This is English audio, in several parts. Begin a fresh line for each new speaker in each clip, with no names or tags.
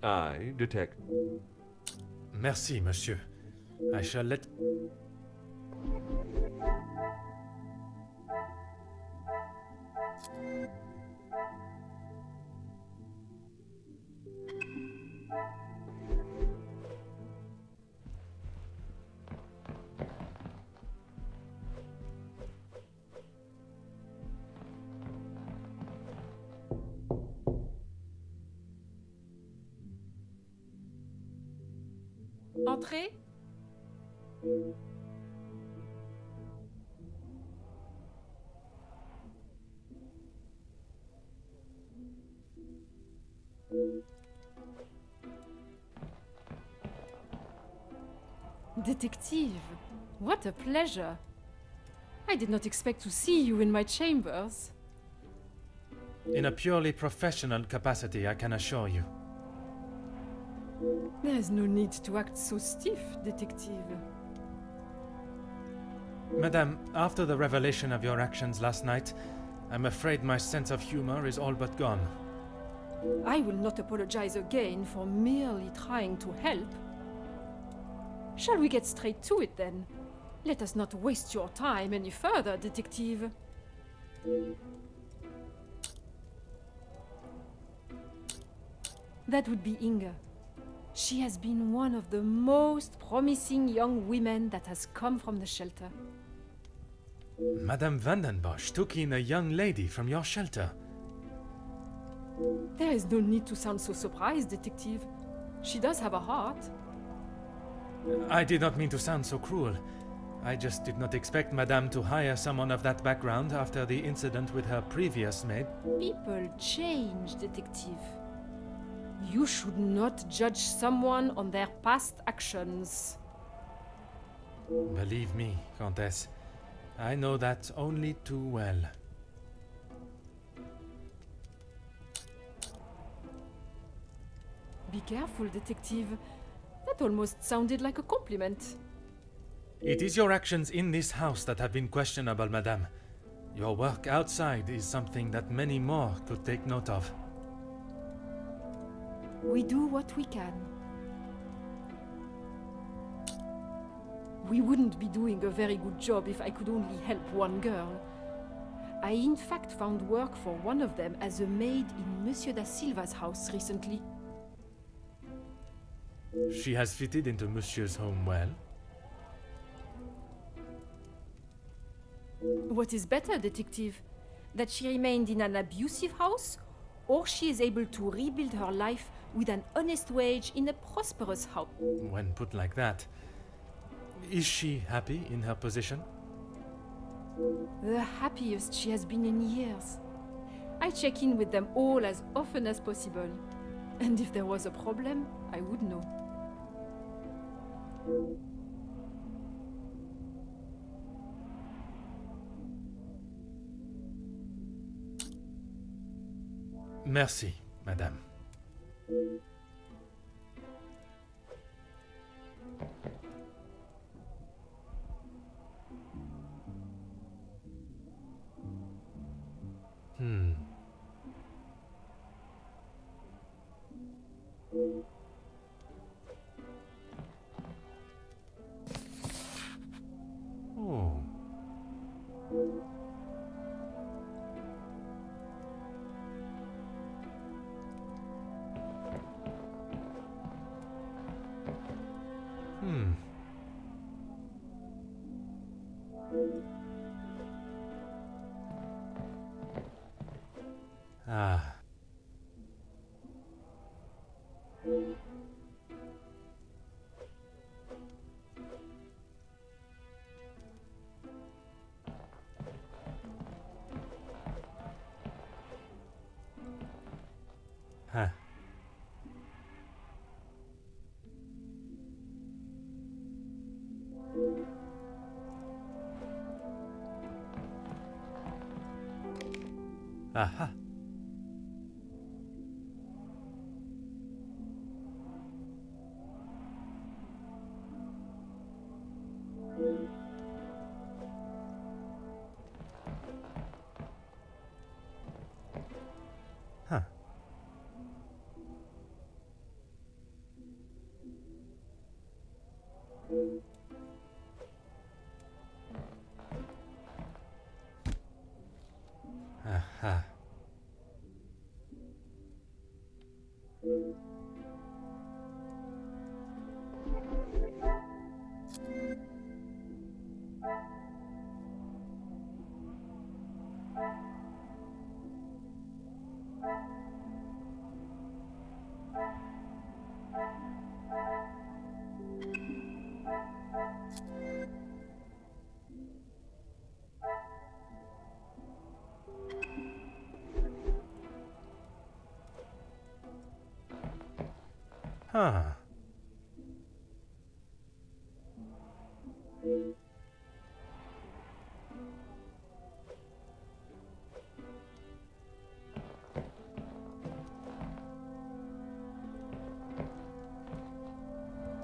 I detect.
Merci, monsieur. I shall let...
Entrez. Detective, what a pleasure. I did not expect to see you in my chambers.
In a purely professional capacity, I can assure you.
There is no need to act so stiff, detective.
Madame, after the revelation of your actions last night, I'm afraid my sense of humor is all but gone.
I will not apologize again for merely trying to help. Shall we get straight to it then? Let us not waste your time any further, detective. That would be Inga. She has been one of the most promising young women that has come from the shelter.
Madame Vandenbosch took in a young lady from your shelter.
There is no need to sound so surprised, detective. She does have a heart.
I did not mean to sound so cruel. I just did not expect Madame to hire someone of that background after the incident with her previous maid.
People change, detective. You should not judge someone on their past actions.
Believe me, Countess, I know that only too well.
Be careful, detective. That almost sounded like a compliment.
It is your actions in this house that have been questionable, Madame. Your work outside is something that many more could take note of.
We do what we can. We wouldn't be doing a very good job if I could only help one girl. I in fact found work for one of them as a maid in Monsieur da Silva's house recently.
She has fitted into Monsieur's home well.
What is better, detective? That she remained in an abusive house, or she is able to rebuild her life with an honest wage in a prosperous house?
When put like that, is she happy in her position?
The happiest she has been in years. I check in with them all as often as possible. And if there was a problem, I would know.
Merci, Madame. Oh. Ah. Huh. Aha. Huh. Huh.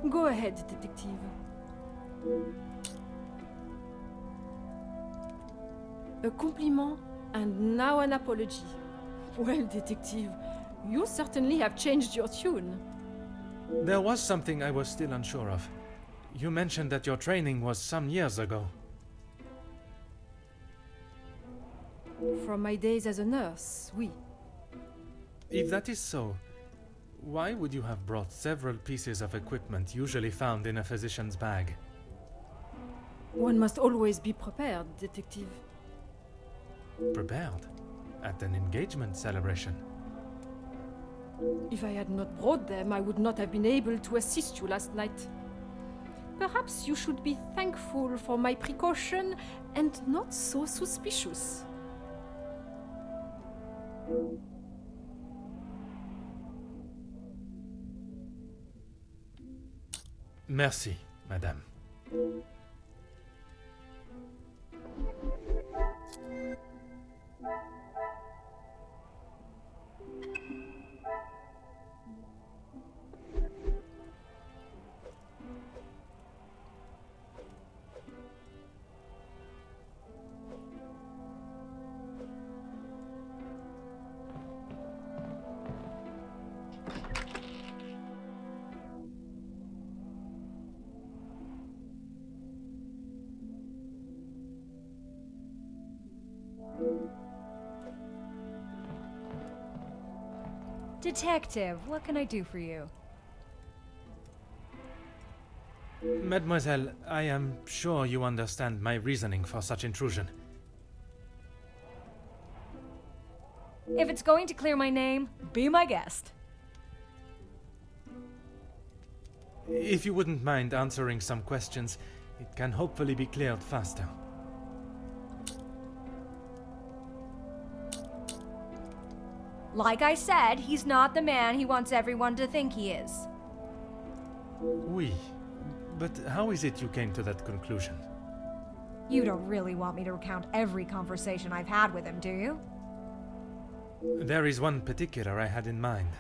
Go ahead, detective. A compliment and now an apology. Well, detective, you certainly have changed your tune.
There was something I was still unsure of. You mentioned that your training was some years ago.
From my days as a nurse, oui.
If that is so, why would you have brought several pieces of equipment usually found in a physician's bag?
One must always be prepared, detective.
Prepared? At an engagement celebration?
If I had not brought them, I would not have been able to assist you last night. Perhaps you should be thankful for my precaution and not so suspicious.
Merci, madame.
Detective, what can I do for you?
Mademoiselle, I am sure you understand my reasoning for such intrusion.
If it's going to clear my name, be my guest.
If you wouldn't mind answering some questions, it can hopefully be cleared faster.
Like I said, he's not the man he wants everyone to think he is.
Oui, but how is it you came to that conclusion?
You don't really want me to recount every conversation I've had with him, do you?
There is one particular I had in mind.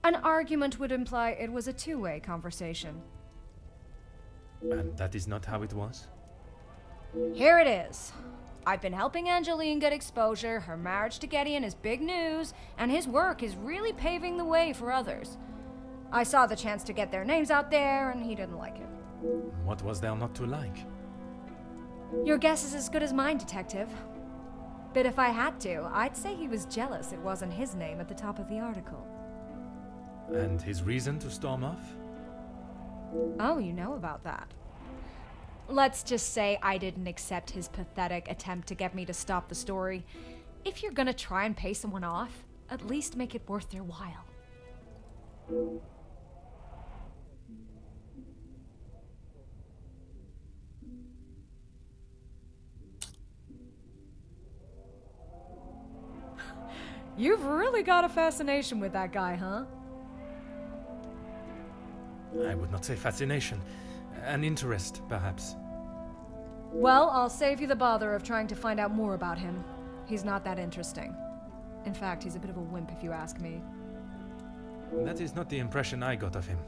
An argument would imply it was a two-way conversation.
And that is not how it was?
Here it is. I've been helping Angeline get exposure, her marriage to Gideon is big news, and his work is really paving the way for others. I saw the chance to get their names out there, and he didn't like it.
What was there not to like?
Your guess is as good as mine, detective. But if I had to, I'd say he was jealous it wasn't his name at the top of the article.
And his reason to storm off?
Oh, you know about that. Let's just say I didn't accept his pathetic attempt to get me to stop the story. If you're gonna try and pay someone off, at least make it worth their while. You've really got a fascination with that guy, huh?
I would not say fascination. An interest, perhaps.
Well, I'll save you the bother of trying to find out more about him. He's not that interesting. In fact, he's a bit of a wimp if you ask me.
That is not the impression I got of him.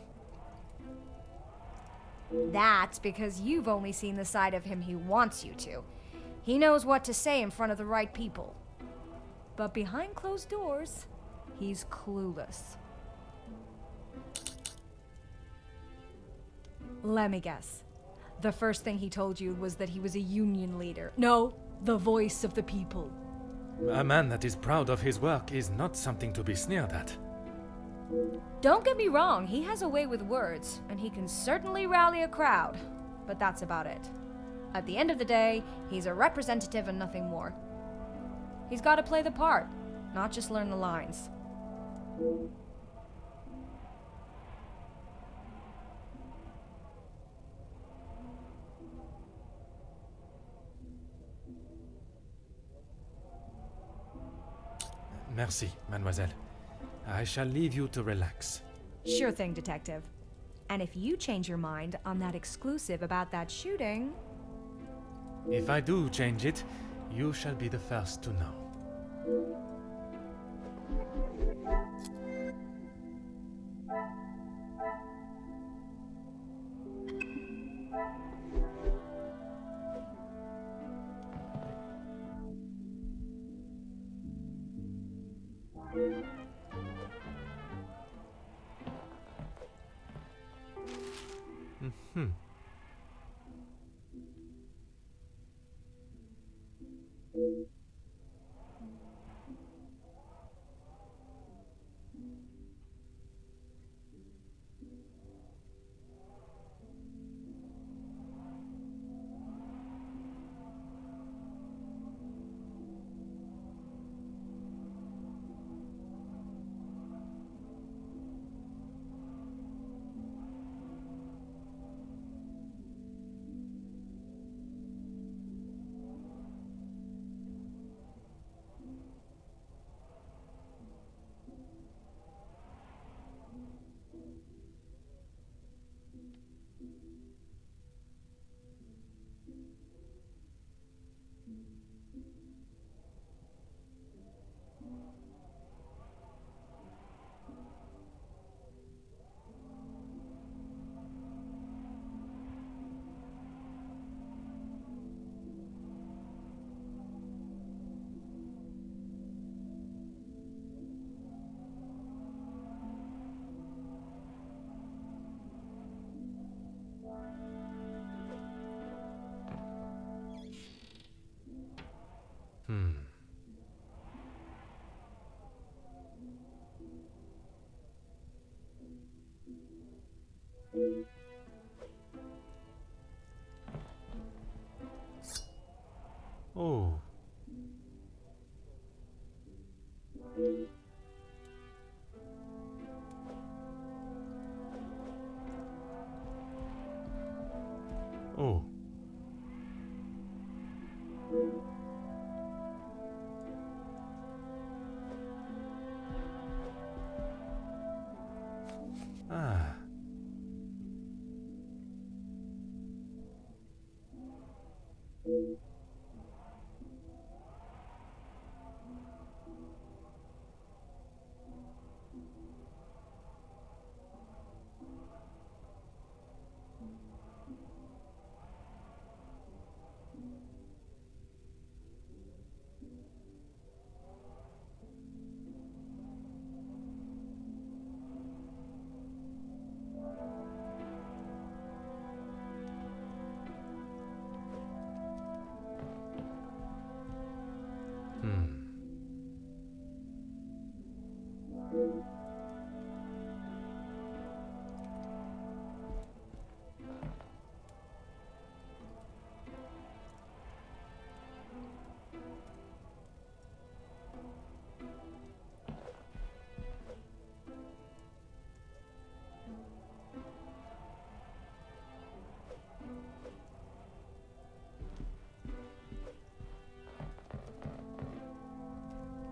That's because you've only seen the side of him he wants you to. He knows what to say in front of the right people. But behind closed doors, he's clueless. Let me guess. The first thing he told you was that he was a union leader. No, the voice of the people.
A man that is proud of his work is not something to be sneered at.
Don't get me wrong, he has a way with words, and he can certainly rally a crowd. But that's about it. At the end of the day, he's a representative and nothing more. He's got to play the part, not just learn the lines.
Merci, mademoiselle. I shall leave you to relax.
Sure thing, Detective. And if you change your mind on that exclusive about that shooting...
If I do change it, you shall be the first to know. Oh. Oh. Ah.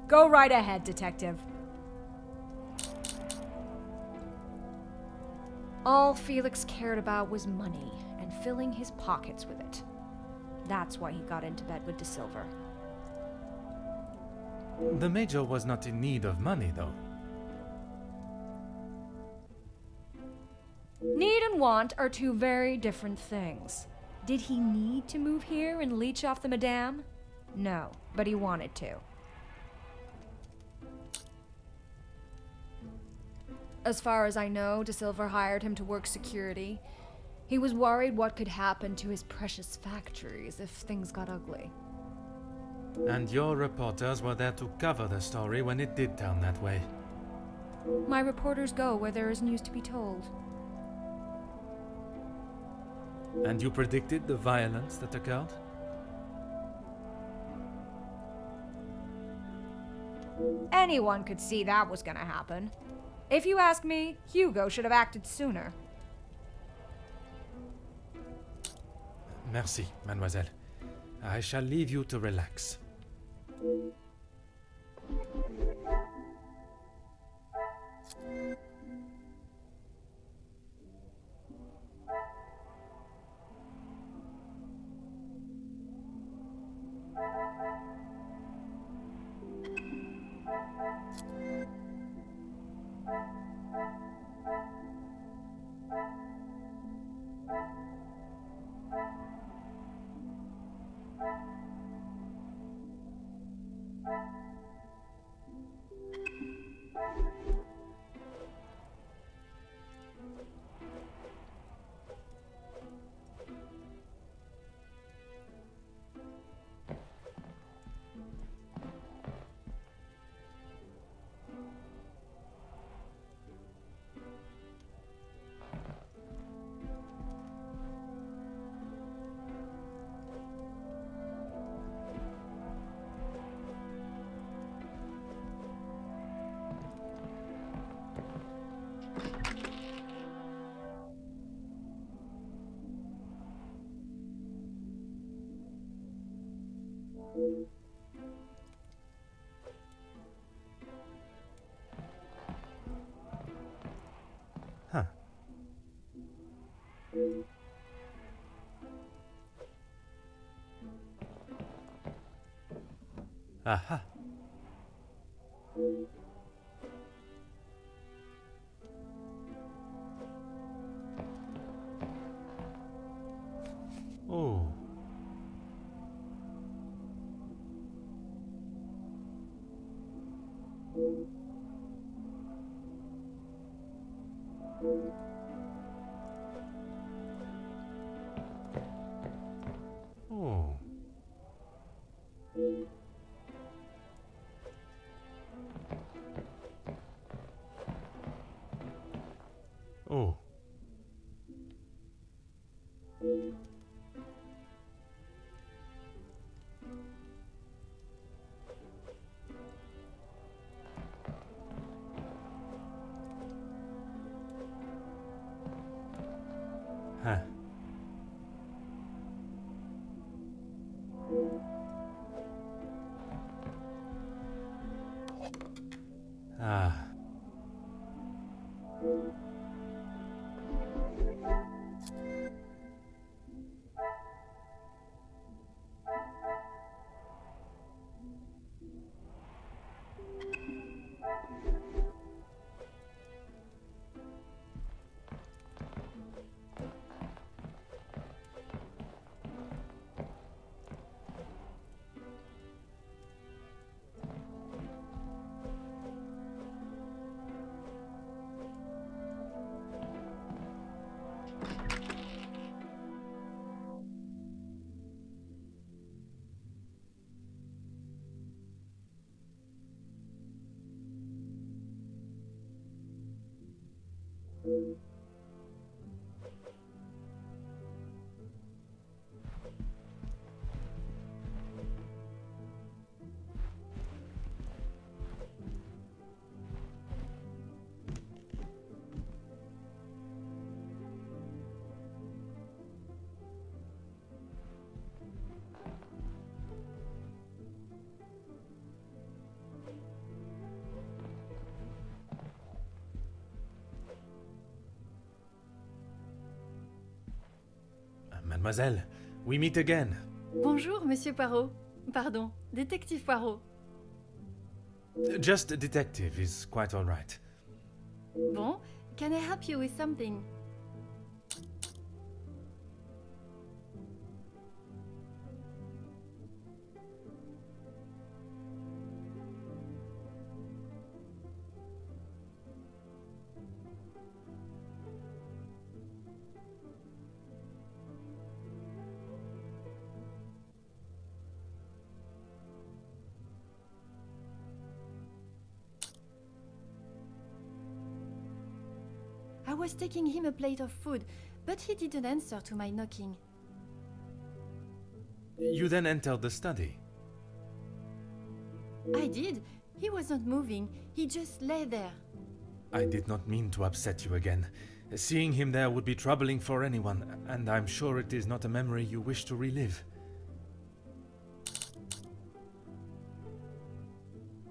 Go right ahead, Detective. All Felix cared about was money and filling his pockets with it. That's why he got into bed with De Silver.
The Major was not in need of money, though.
Need and want are two very different things. Did he need to move here and leech off the Madame? No, but he wanted to. As far as I know, De Silver hired him to work security. He was worried what could happen to his precious factories if things got ugly.
And your reporters were there to cover the story when it did turn that way.
My reporters go where there is news to be told.
And you predicted the violence that occurred?
Anyone could see that was gonna happen. If you ask me, Hugo should have acted sooner.
Merci, mademoiselle. I shall leave you to relax. Huh. Aha. Oh. Oh. Oh. Huh. Ah. Mademoiselle, we meet again.
Bonjour, Monsieur Poirot. Pardon, détective Poirot.
Just a detective is quite all right.
Bon, can I help you with something? I was taking him a plate of food, but he didn't answer to my knocking.
You then entered the study.
I did. He wasn't moving. He just lay there.
I did not mean to upset you again. Seeing him there would be troubling for anyone, and I'm sure it is not a memory you wish to relive.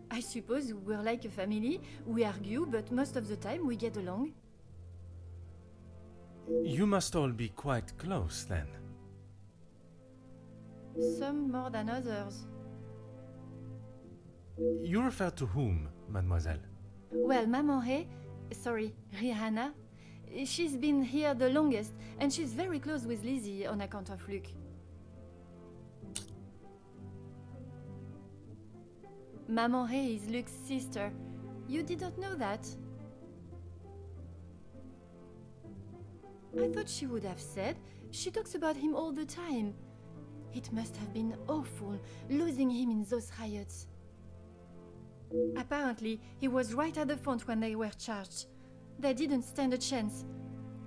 I suppose we're like a family. We argue, but most of the time we get along.
You must all be quite close, then.
Some more than others.
You refer to whom, mademoiselle?
Well, Maman sorry, Rihanna, she's been here the longest, and she's very close with Lizzie on account of Luke. Maman is Luke's sister. You did not know that? I thought she would have said. She talks about him all the time. It must have been awful, losing him in those riots. Apparently, he was right at the front when they were charged. They didn't stand a chance.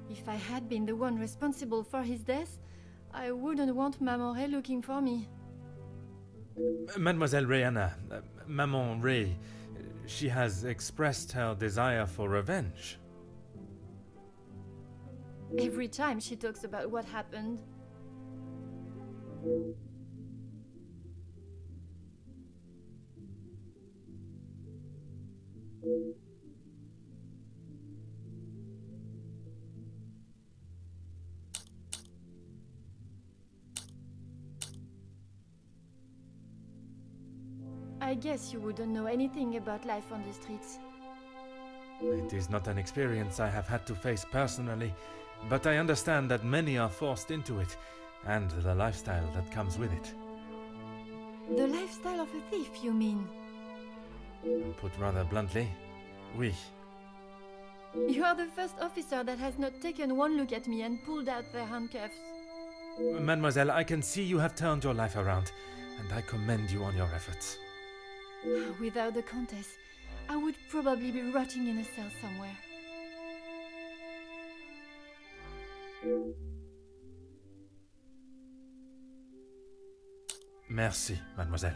If I had been the one responsible for his death, I wouldn't want Maman looking for me.
Mademoiselle Rihanna, Maman Ray, she has expressed her desire for revenge.
Every time she talks about what happened. I guess you wouldn't know anything about life on the streets.
It is not an experience I have had to face personally, but I understand that many are forced into it, and the lifestyle that comes with it.
The lifestyle of a thief, you mean?
Put rather bluntly, oui.
You are the first officer that has not taken one look at me and pulled out their handcuffs.
Mademoiselle, I can see you have turned your life around, and I commend you on your efforts.
Without the Countess, I would probably be rotting in a cell somewhere.
Merci, mademoiselle.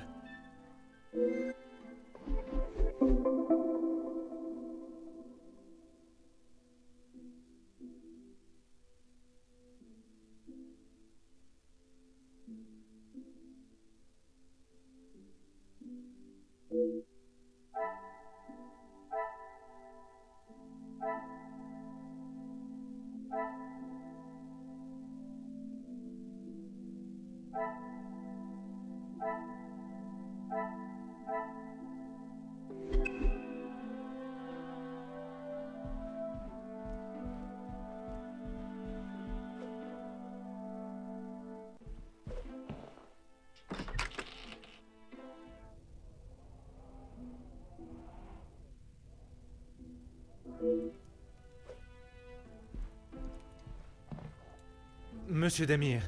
Monsieur Demire,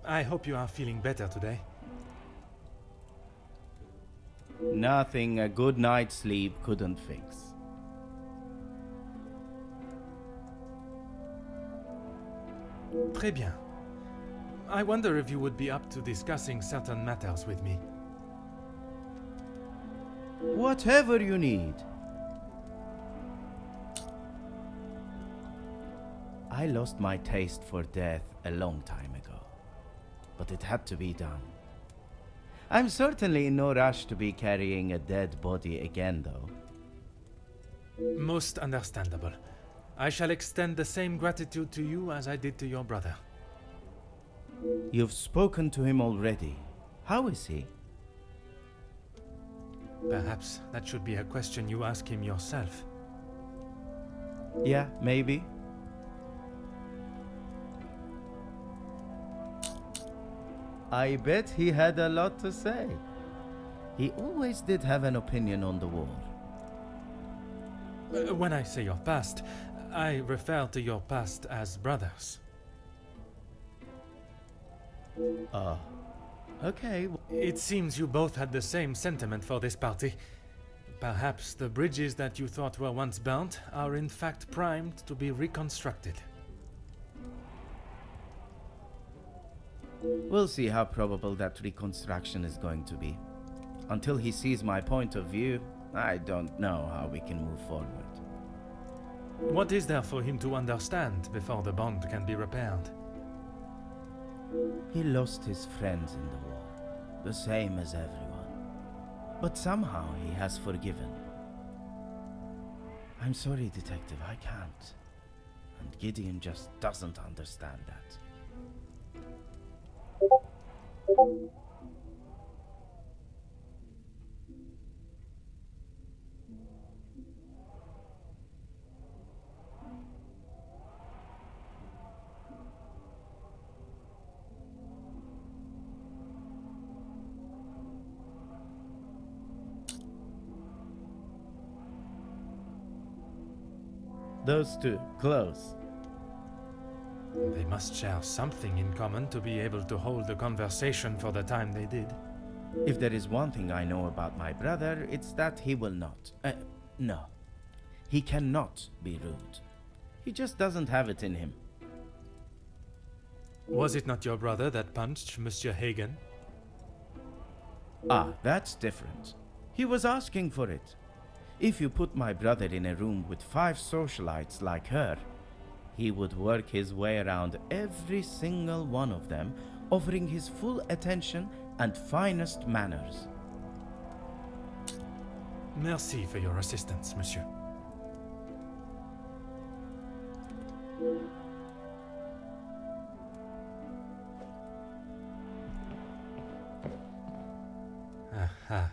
I hope you are feeling better today.
Nothing a good night's sleep couldn't fix.
Très bien. I wonder if you would be up to discussing certain matters with me.
Whatever you need. I lost my taste for death a long time ago, but it had to be done. I'm certainly in no rush to be carrying a dead body again, though.
Most understandable. I shall extend the same gratitude to you as I did to your brother.
You've spoken to him already. How is he?
Perhaps that should be a question you ask him yourself.
Yeah, maybe. I bet he had a lot to say. He always did have an opinion on the war.
When I say your past, I refer to your past as brothers.
Okay.
It seems you both had the same sentiment for this party. Perhaps the bridges that you thought were once burnt are in fact primed to be reconstructed.
We'll see how probable that reconstruction is going to be. Until he sees my point of view, I don't know how we can move forward.
What is there for him to understand before the bond can be repaired?
He lost his friends in the war, the same as everyone. but somehow he has forgiven. I'm sorry, Detective, I can't. And Gideon just doesn't understand that. Those two, close.
They must share something in common to be able to hold a conversation for the time they did.
If there is one thing I know about my brother, it's that he will not. No. He cannot be rude. He just doesn't have it in him.
Was it not your brother that punched Monsieur Hagen?
Ah, that's different. He was asking for it. If you put my brother in a room with 5 socialites like her, he would work his way around every single one of them, offering his full attention and finest manners.
Merci for your assistance, monsieur. Aha.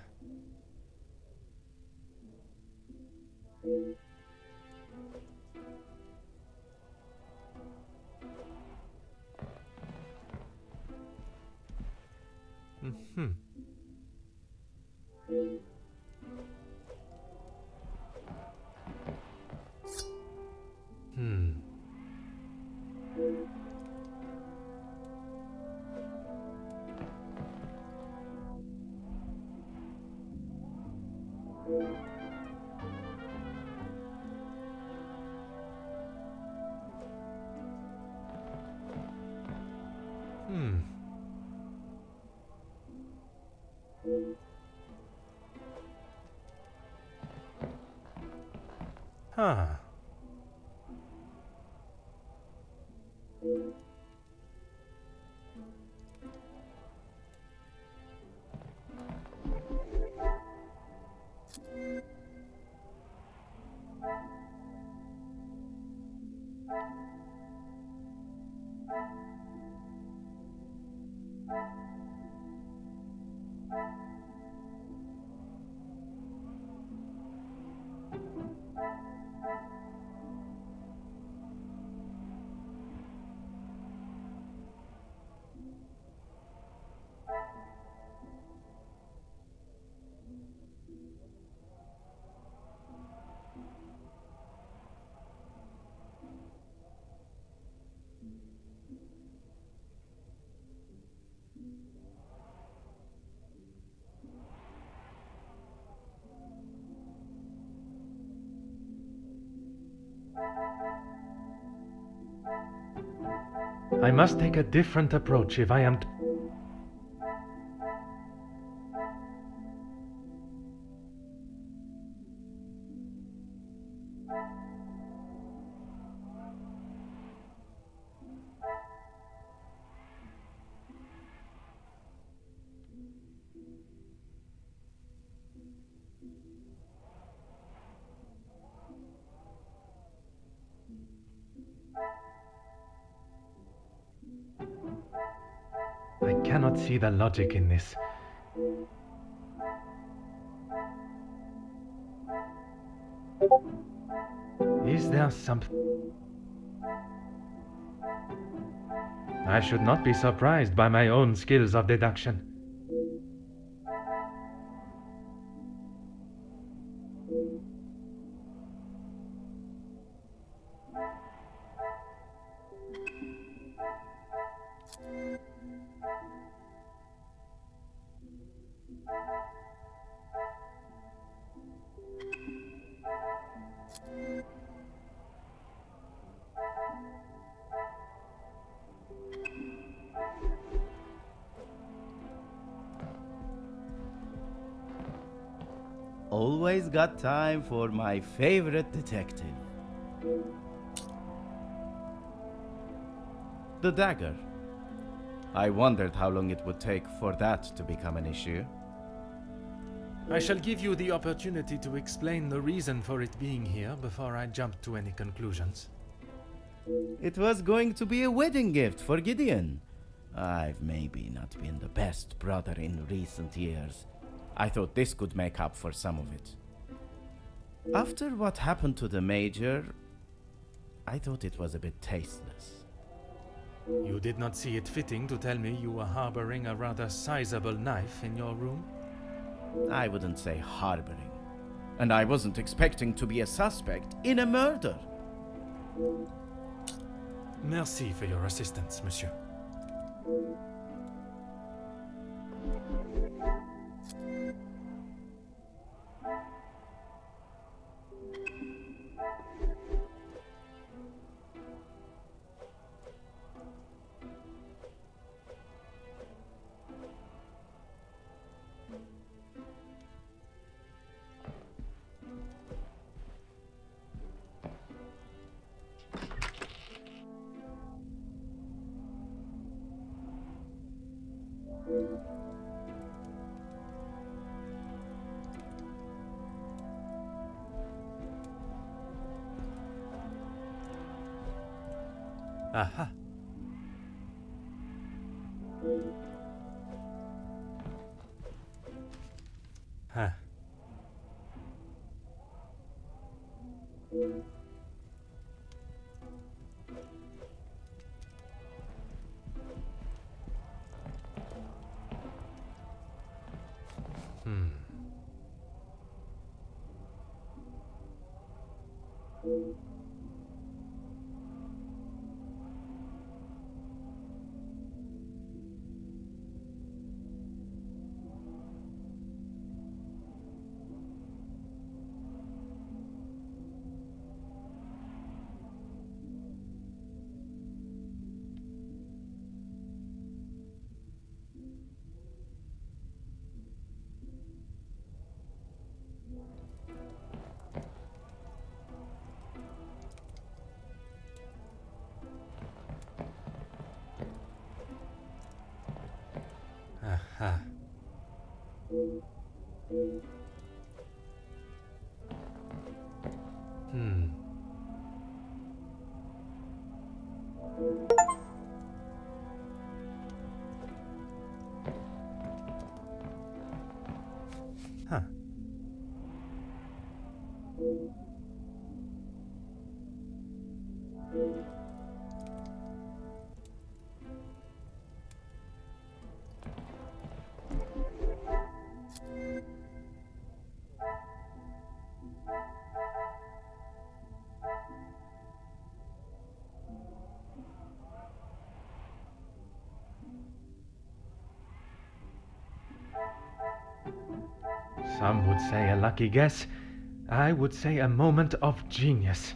Hmm. Hmm. Hmm. Huh. I must take a different approach if I am to... I cannot see the logic in this. Is there something... I should not be surprised by my own skills of deduction.
Always got time for my favorite detective. The dagger. I wondered how long it would take for that to become an issue.
I shall give you the opportunity to explain the reason for it being here before I jump to any conclusions.
It was going to be a wedding gift for Gideon. I've maybe not been the best brother in recent years. I thought this could make up for some of it. After what happened to the Major, I thought it was a bit tasteless.
You did not see it fitting to tell me you were harboring a rather sizable knife in your room?
I wouldn't say harboring. And I wasn't expecting to be a suspect in a murder.
Merci for your assistance, monsieur. Aha. Huh. Aha. Huh. Some would say a lucky guess. I would say a moment of genius.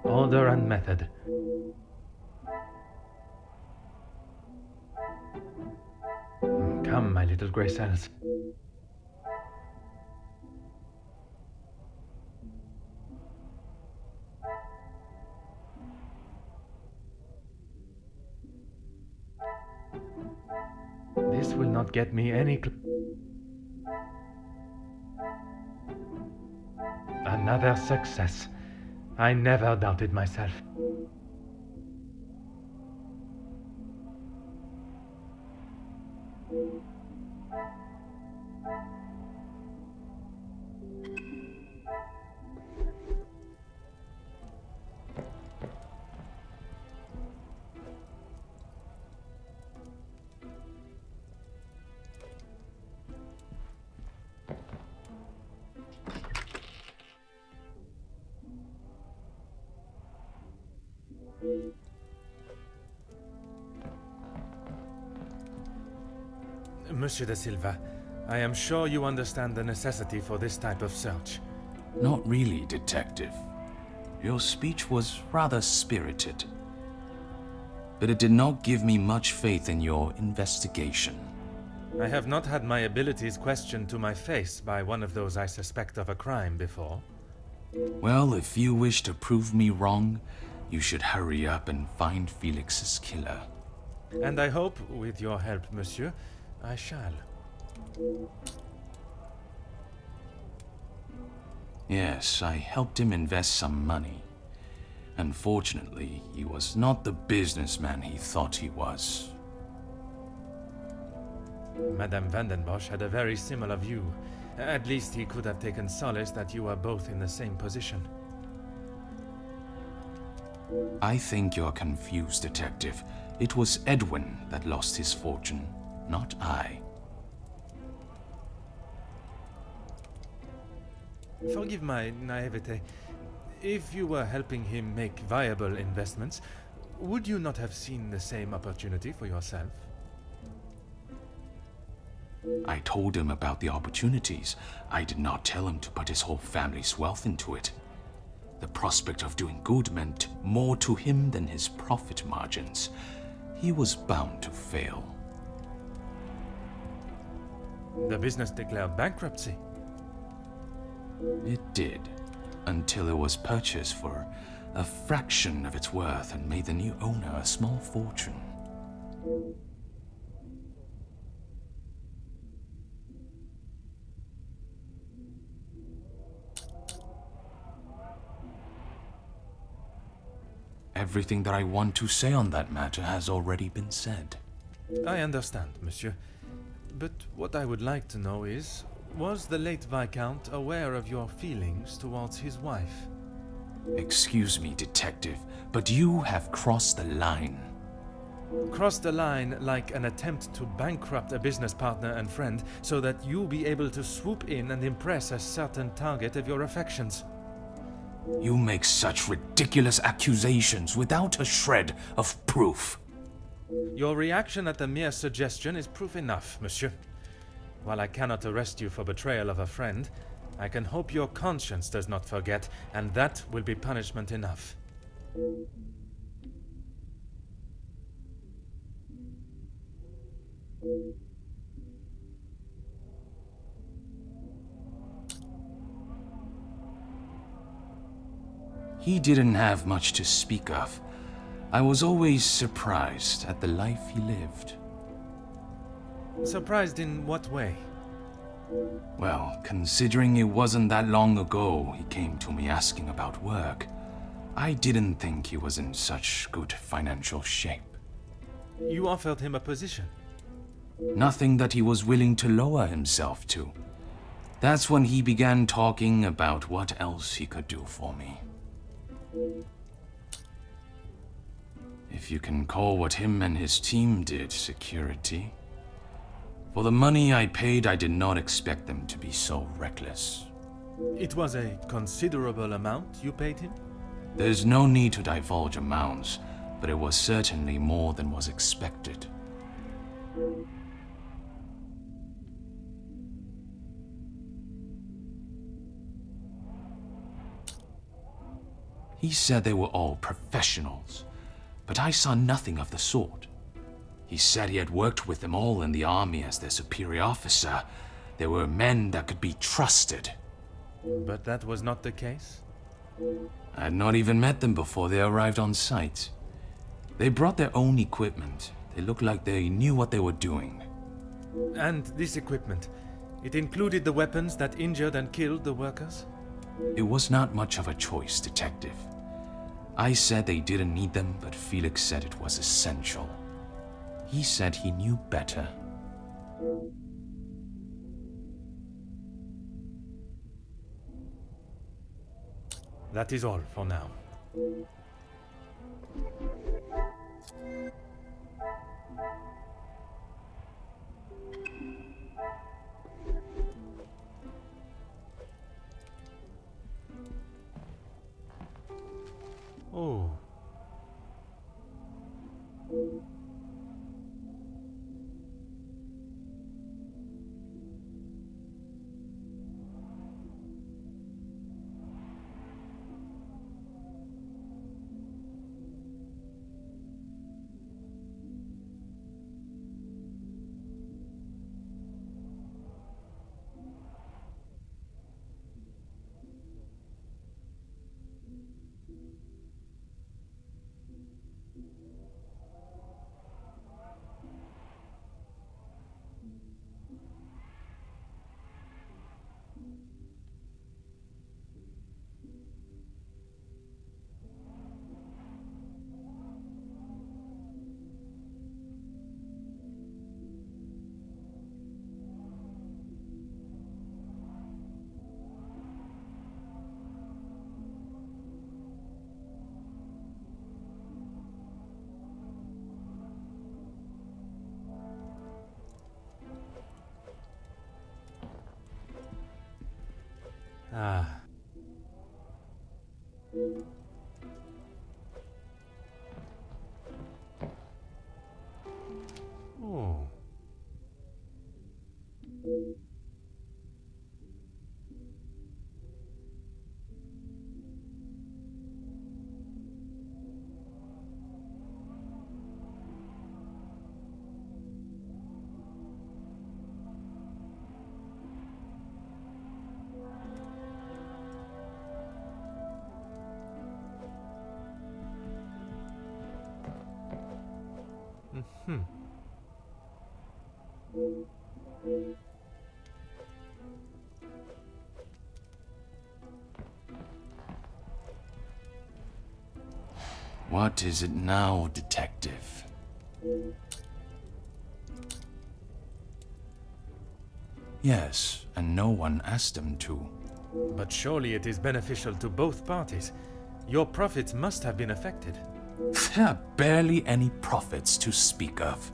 Order and method. Come, my little grey cells. This will not get me any Another success. I never doubted myself. Monsieur da Silva, I am sure you understand the necessity for this type of search.
Not really, Detective. Your speech was rather spirited. But it did not give me much faith in your investigation.
I have not had my abilities questioned to my face by one of those I suspect of a crime before.
Well, if you wish to prove me wrong, you should hurry up and find Felix's killer.
And I hope, with your help, monsieur, I shall.
Yes, I helped him invest some money. Unfortunately, he was not the businessman he thought he was.
Madame Vandenbosch had a very similar view. At least he could have taken solace that you were both in the same position.
I think you're confused, Detective. It was Edwin that lost his fortune, not I.
Forgive my naivete. If you were helping him make viable investments, would you not have seen the same opportunity for yourself?
I told him about the opportunities. I did not tell him to put his whole family's wealth into it. The prospect of doing good meant more to him than his profit margins. He was bound to fail.
The business declared bankruptcy.
It did, until it was purchased for a fraction of its worth and made the new owner a small fortune. Everything that I want to say on that matter has already been said.
I understand, monsieur. But what I would like to know is, was the late Viscount aware of your feelings towards his wife?
Excuse me, Detective, but you have crossed the line.
Crossed the line like an attempt to bankrupt a business partner and friend so that you'll be able to swoop in and impress a certain target of your affections.
You make such ridiculous accusations without a shred of proof.
Your reaction at the mere suggestion is proof enough, monsieur. While I cannot arrest you for betrayal of a friend, I can hope your conscience does not forget, and that will be punishment enough.
He didn't have much to speak of. I was always surprised at the life he lived.
Surprised in what way?
Well, considering it wasn't that long ago he came to me asking about work, I didn't think he was in such good financial shape.
You offered him a position.
Nothing that he was willing to lower himself to. That's when he began talking about what else he could do for me. If you can call what him and his team did security. For the money I paid, I did not expect them to be so reckless.
It was a considerable amount you paid him?
There's no need to divulge amounts, but it was certainly more than was expected. He said they were all professionals, but I saw nothing of the sort. He said he had worked with them all in the army as their superior officer. They were men that could be trusted.
But that was not the case?
I had not even met them before they arrived on site. They brought their own equipment. They looked like they knew what they were doing.
And this equipment, it included the weapons that injured and killed the workers?
It was not much of a choice, Detective. I said they didn't need them, but Felix said it was essential. He said he knew better.
That is all for now. Oh. Oh. Hmm.
What is it now, detective? Yes, and no one asked them to.
But surely it is beneficial to both parties. Your profits must have been affected.
There are barely any profits to speak of.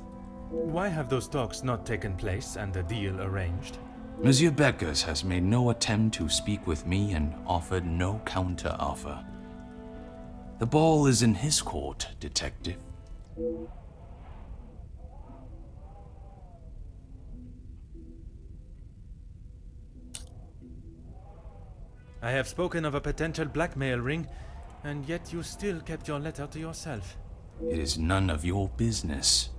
Why have those talks not taken place and a deal arranged?
Monsieur Beckers has made no attempt to speak with me and offered no counter-offer. The ball is in his court, detective.
I have spoken of a potential blackmail ring, and yet you still kept your letter to yourself.
It is none of your business,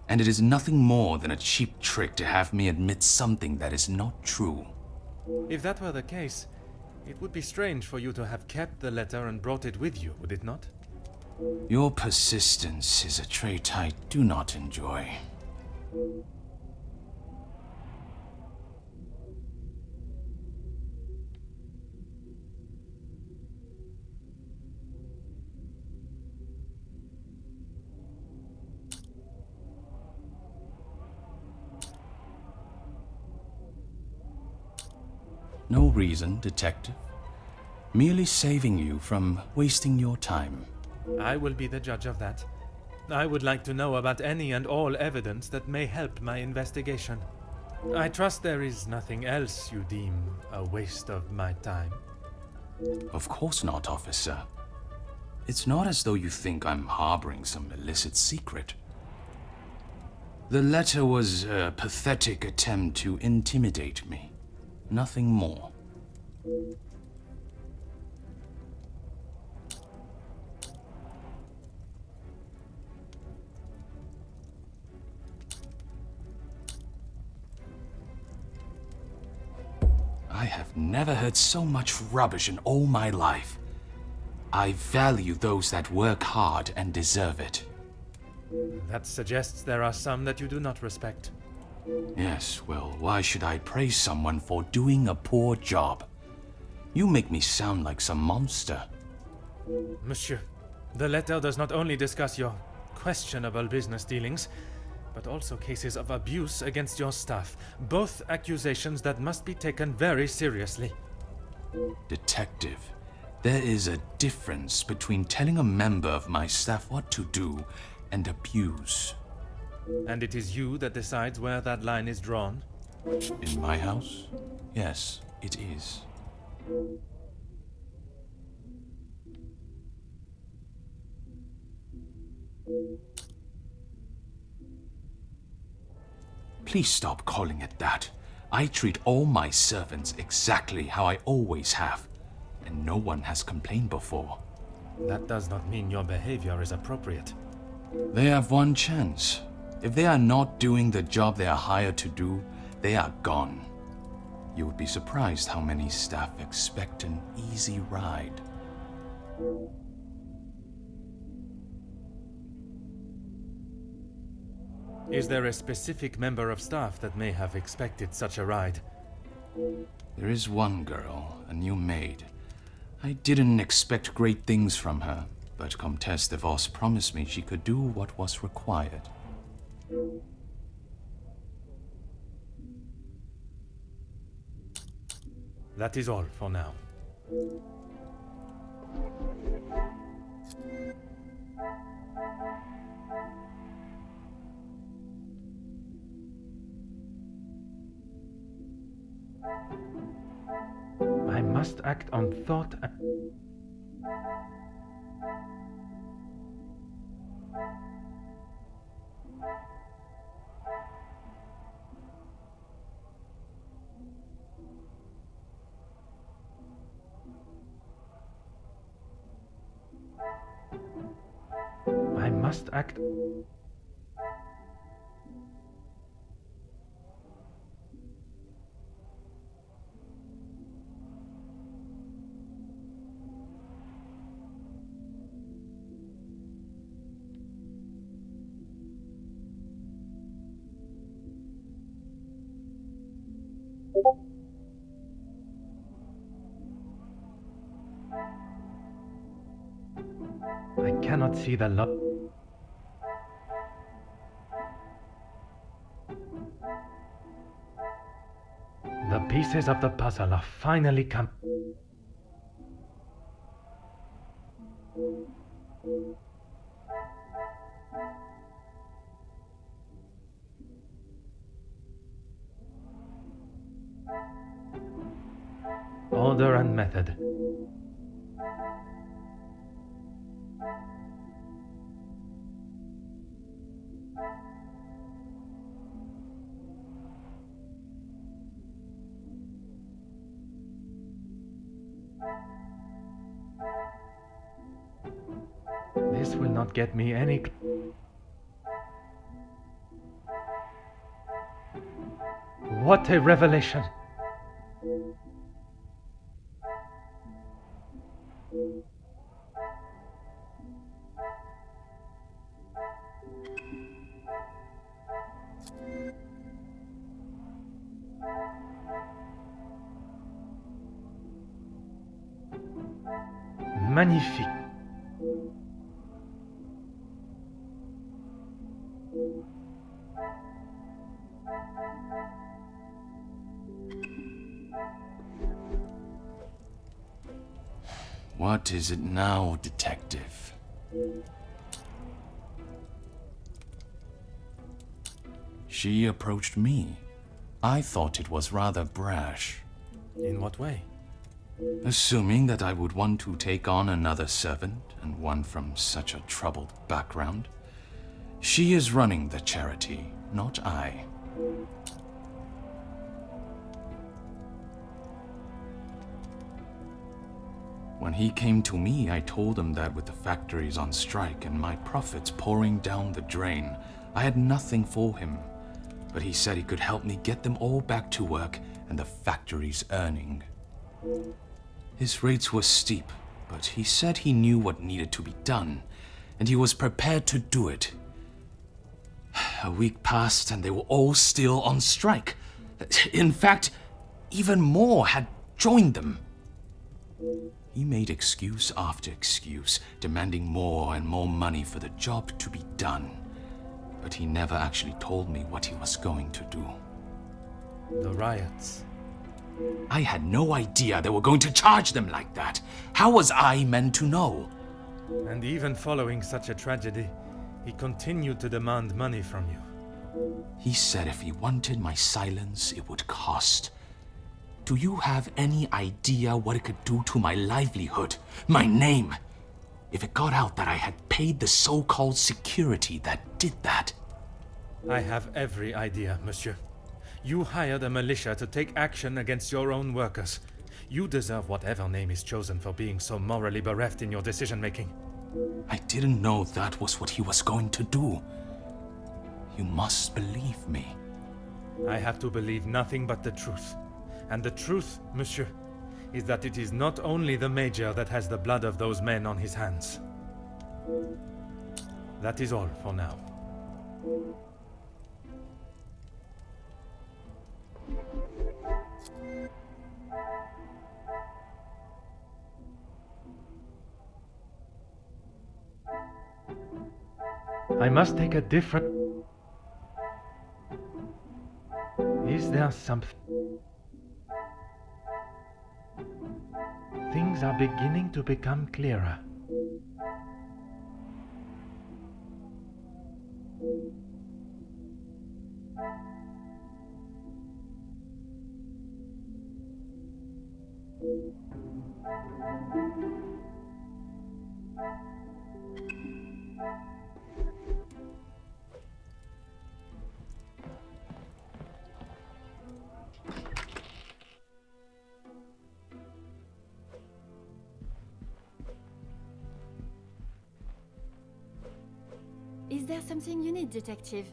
and it is nothing more than a cheap trick to have me admit something that is not true.
If that were the case, it would be strange for you to have kept the letter and brought it with you, would it not?
Your persistence is a trait I do not enjoy. No reason, detective. Merely saving you from wasting your time.
I will be the judge of that. I would like to know about any and all evidence that may help my investigation. I trust there is nothing else you deem a waste of my time.
Of course not, officer. It's not as though you think I'm harboring some illicit secret. The letter was a pathetic attempt to intimidate me. Nothing more. I have never heard so much rubbish in all my life. I value those that work hard and deserve it.
That suggests there are some that you do not respect.
Yes, well, why should I praise someone for doing a poor job? You make me sound like some monster.
Monsieur, the letter does not only discuss your questionable business dealings, but also cases of abuse against your staff. Both accusations that must be taken very seriously.
Detective, there is a difference between telling a member of my staff what to do and abuse.
And it is you that decides where that line is drawn?
In my house? Yes, it is. Please stop calling it that. I treat all my servants exactly how I always have, and no one has complained before.
That does not mean your behavior is appropriate.
They have one chance. If they are not doing the job they are hired to do, they are gone. You would be surprised how many staff expect an easy ride.
Is there a specific member of staff that may have expected such a ride?
There is one girl, a new maid. I didn't expect great things from her, but Comtesse de Vos promised me she could do what was required.
That is all for now. I must act on thought and... I must act. I cannot see the lot. The pieces of the puzzle are finally come. Order and method. This will not get me any. What a revelation! Magnifique.
What is it now, detective? She approached me. I thought it was rather brash.
In what way?
Assuming that I would want to take on another servant, and one from such a troubled background. She is running the charity, not I. When he came to me, I told him that with the factories on strike and my profits pouring down the drain, I had nothing for him. But he said he could help me get them all back to work and the factories earning. His rates were steep, but he said he knew what needed to be done, and he was prepared to do it. A week passed and they were all still on strike. In fact, even more had joined them. He made excuse after excuse, demanding more and more money for the job to be done. But he never actually told me what he was going to do.
The riots.
I had no idea they were going to charge them like that. How was I meant to know?
And even following such a tragedy, he continued to demand money from you.
He said if he wanted my silence, it would cost. Do you have any idea what it could do to my livelihood, my name? If it got out that I had paid the so-called security that did that.
I have every idea, monsieur. You hired a militia to take action against your own workers. You deserve whatever name is chosen for being so morally bereft in your decision-making.
I didn't know that was what he was going to do. You must believe me.
I have to believe nothing but the truth. And the truth, monsieur, is that it is not only the Major that has the blood of those men on his hands. That is all for now. I must take a different... Is there something... Things are beginning to become clearer.
Is there something you need, detective?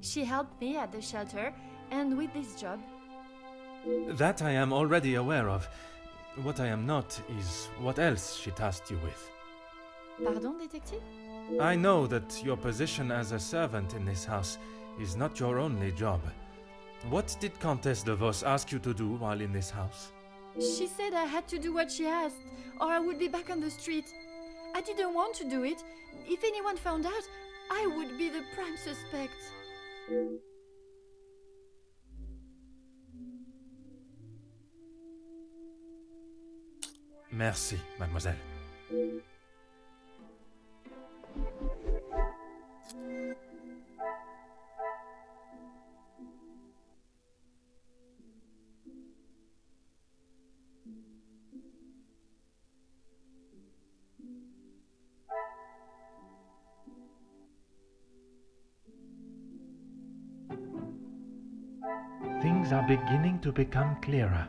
She helped me at the shelter and with this job.
That I am already aware of. What I am not is what else she tasked you with.
Pardon, detective?
I know that your position as a servant in this house is not your only job. What did Countess de Vos ask you to do while in this house?
She said I had to do what she asked, or I would be back on the street. I didn't want to do it. If anyone found out, I would be the prime suspect.
Merci, mademoiselle. Things are beginning to become clearer.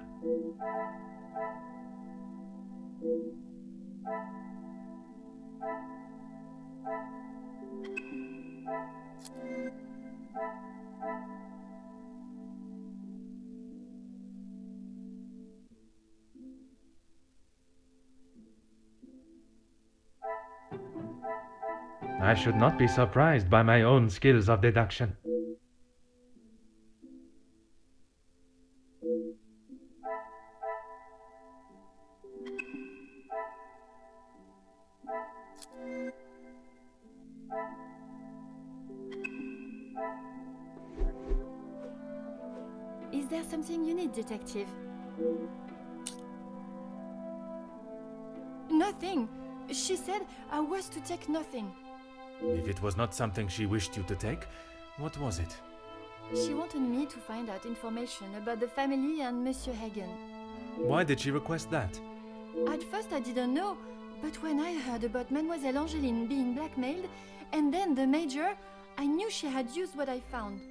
I should not be surprised by my own skills of deduction.
Is there something you need, detective? Nothing. She said I was to take nothing.
If it was not something she wished you to take, what was it?
She wanted me to find out information about the family and Monsieur Hagen.
Why did she request that?
At first I didn't know, but when I heard about Mademoiselle Angeline being blackmailed, and then the Major, I knew she had used what I found.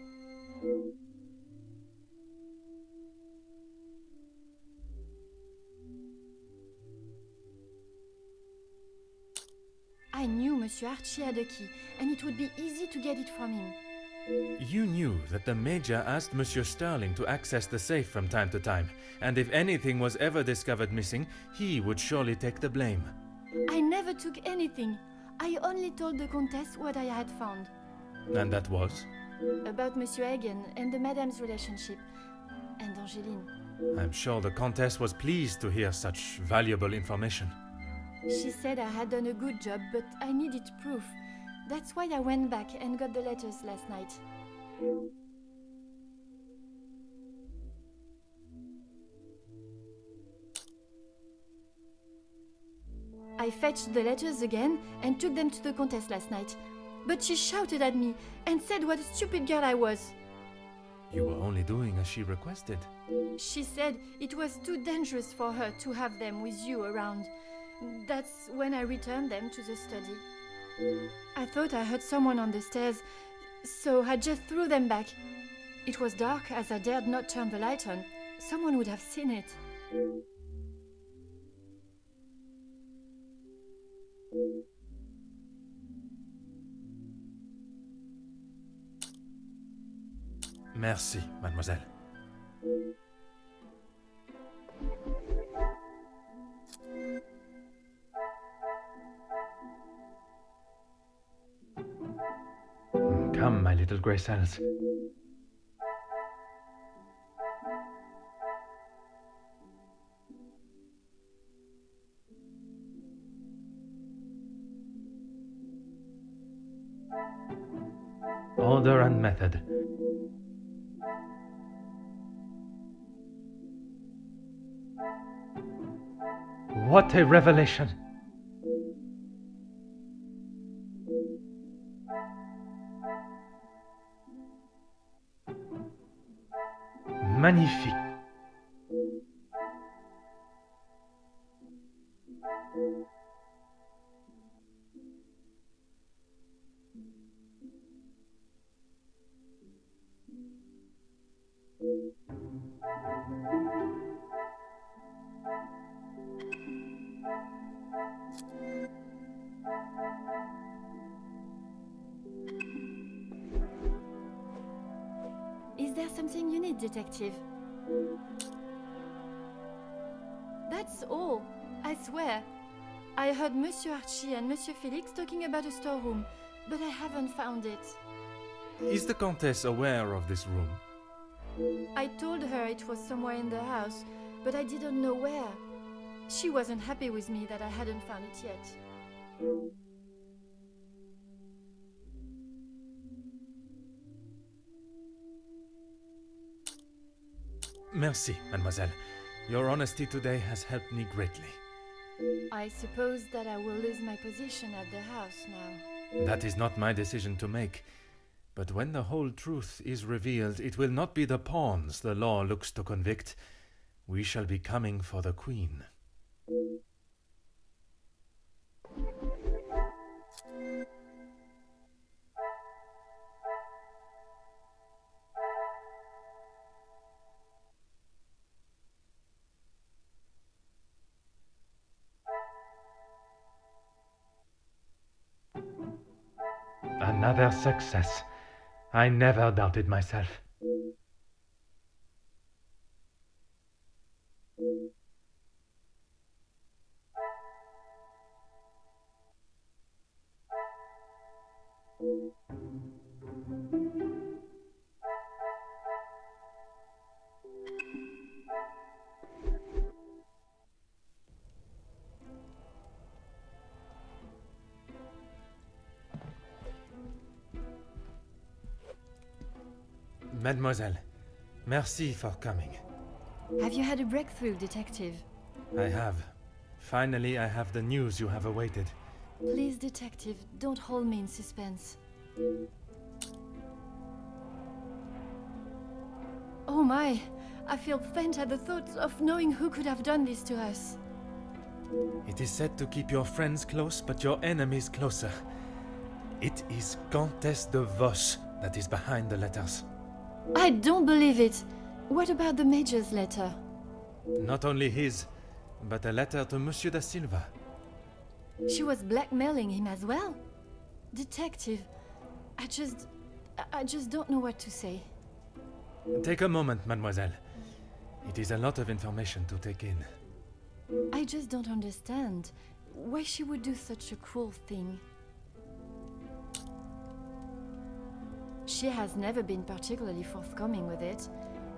I knew Monsieur Archie had a key, and it would be easy to get it from him.
You knew that the Major asked Monsieur Sterling to access the safe from time to time, and if anything was ever discovered missing, he would surely take the blame.
I never took anything. I only told the Countess what I had found.
And that was?
About Monsieur Hagen and the Madame's relationship. And Angeline.
I'm sure the Countess was pleased to hear such valuable information.
She said I had done a good job, but I needed proof. That's why I went back and got the letters last night. I fetched the letters again and took them to the Countess last night. But she shouted at me and said what a stupid girl I was.
You were only doing as she requested.
She said it was too dangerous for her to have them with you around. That's when I returned them to the study. I thought I heard someone on the stairs, so I just threw them back. It was dark as I dared not turn the light on. Someone would have seen it.
Merci, mademoiselle. Come, my little grey cells. Order and method. What a revelation! Magnifique!
minute, detective. That's all, I swear. I heard Monsieur Archie and Monsieur Felix talking about a storeroom, but I haven't found it.
Is the Countess aware of this room?
I told her it was somewhere in the house, but I didn't know where. She wasn't happy with me that I hadn't found it yet.
Merci, mademoiselle. Your honesty today has helped me greatly.
I suppose that I will lose my position at the house now.
That is not my decision to make. But when the whole truth is revealed, it will not be the pawns the law looks to convict. We shall be coming for the Queen. Another success. I never doubted myself. Mademoiselle, merci for coming.
Have you had a breakthrough, detective?
I have. Finally, I have the news you have awaited.
Please, detective, don't hold me in suspense. Oh my, I feel faint at the thought of knowing who could have done this to us.
It is said to keep your friends close, but your enemies closer. It is Countess de Vos that is behind the letters.
I don't believe it. What about the Major's letter?
Not only his, but a letter to Monsieur da Silva.
She was blackmailing him as well? Detective, I just don't know what to say.
Take a moment, mademoiselle. It is a lot of information to take in.
I just don't understand why she would do such a cruel thing. She has never been particularly forthcoming with it,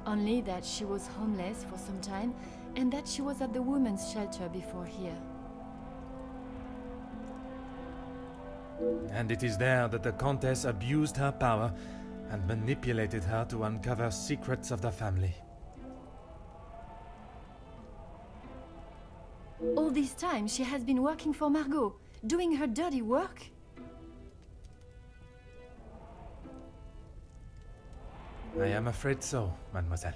only that she was homeless for some time and that she was at the women's shelter before here.
And it is there that the Countess abused her power and manipulated her to uncover secrets of the family.
All this time she has been working for Margot, doing her dirty work?
I am afraid so, mademoiselle.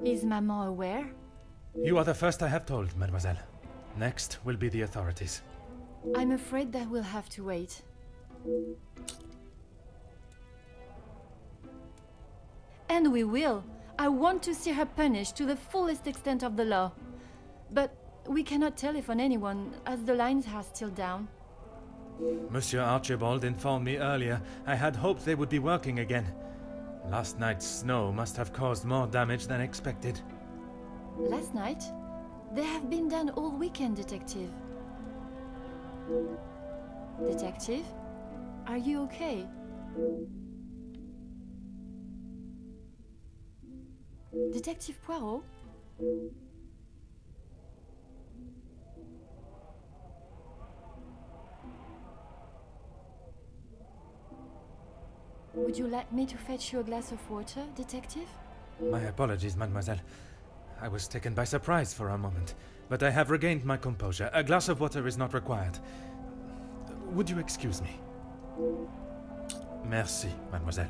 Is Maman aware?
You are the first I have told, mademoiselle. Next will be the authorities.
I'm afraid that we'll have to wait. And we will. I want to see her punished to the fullest extent of the law. But we cannot telephone anyone, as the lines are still down.
Monsieur Archibald informed me earlier. I had hoped they would be working again. Last night's snow must have caused more damage than expected.
Last night? They have been done all weekend, Detective. Detective? Are you okay? Detective Poirot? Would you like me to fetch you a glass of water, Detective?
My apologies, mademoiselle. I was taken by surprise for a moment, but I have regained my composure. A glass of water is not required. Would you excuse me? Merci, mademoiselle.